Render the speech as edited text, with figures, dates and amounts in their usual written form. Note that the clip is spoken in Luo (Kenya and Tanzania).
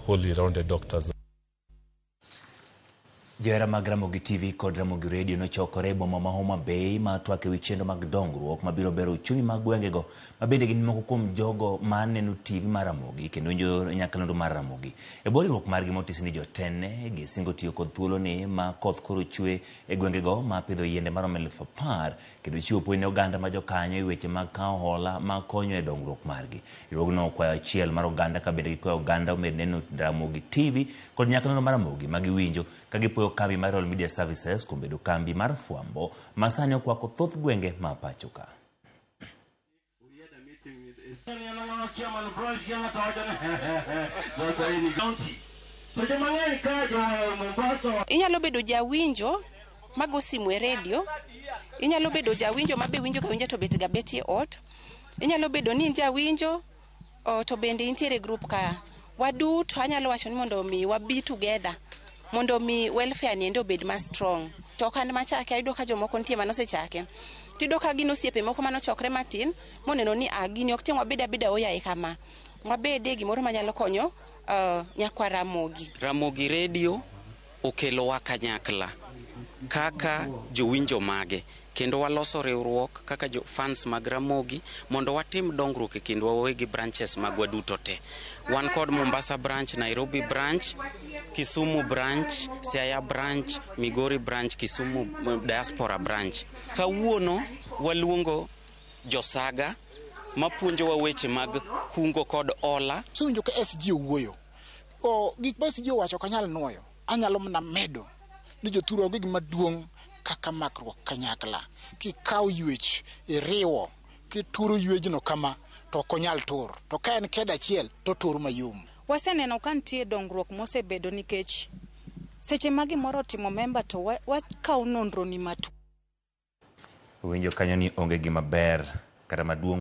wholly rounded doctors. Johera mag Ramogi TV kod Ramogi Radio nochokore boma ma Homa Bay ma twake wichendo mag dongruok mabiro bero uchumi mag gwengego mabende gin moko kuom jogo maneno TV mar Ramogi kendo winjo nyakalondo mar Ramogi. E boriruok margi motis ni jotene gisingo tiyo kod thuolo ni ma koth koro chwe e gwengego ma pidho yiende maromo 10,000 kendo chiwo puonj ne oganda ma jokanyo e weche mag kawo hola ma konyo e dongruok margi. Riwruogno okwayo achiel mar oganda ka bende gikwayo oganda omed neno Ramogi TV kod nyakalondo mar Ramogi ma giwinjo ka gipuoyo kambi mar All Media Services kuom bedo kambi mar fwambo ma sani okwako thoth gwenge ma pacho ka. Inyalo bedo jawinjo mago simu e radio, inyalo bedo jawinjo mabe winjo ka winjo to bet ga betie ot, inyalo bedo ni jawinjo to bende intiere group ka waduto anyalo wacho ni mondo mi wabi together mondo mi welfare ni endo bed ma strong. To kan machake ayudo ka jomoko ntie manose chake tido ka gino osiepe moko manochokre matin moneno ni gini ok ting wabeda beda oyae kama wabede gimoro manyalo konyo nyakwa Ramogi. Ramogi Radio okelo wa kanyakla kaka jowinjo mage kendo waloso riwruok kaka jo fans mag Ramogi mondo watim dongruok e kendo wawegi branches mag waduto te. Wan kod Mombasa branch, Nairobi branch, Kisumu branch, Siaya branch, Migori branch, Kisumu diaspora branch. Kawuono waluongo josaga mapuonjo wa weche mag kungo kod ola. Suwinjo ka SG owuoyo. Gik ma SG wacho kanyal nuoyo. Anyalo mna medo ni jothuro gig maduong' kaka makruok kanyakla. Kikaw yuech iriwo, kituro yuejno kama to konyal tur. To ka en keda achiel to tur mayum. Waseneno ka nitie dongruok mosebedo nikech seche ma gimoro timo member to wakaw nonro ni matu. Winjo kanyo ni onge gima ber kata maduong'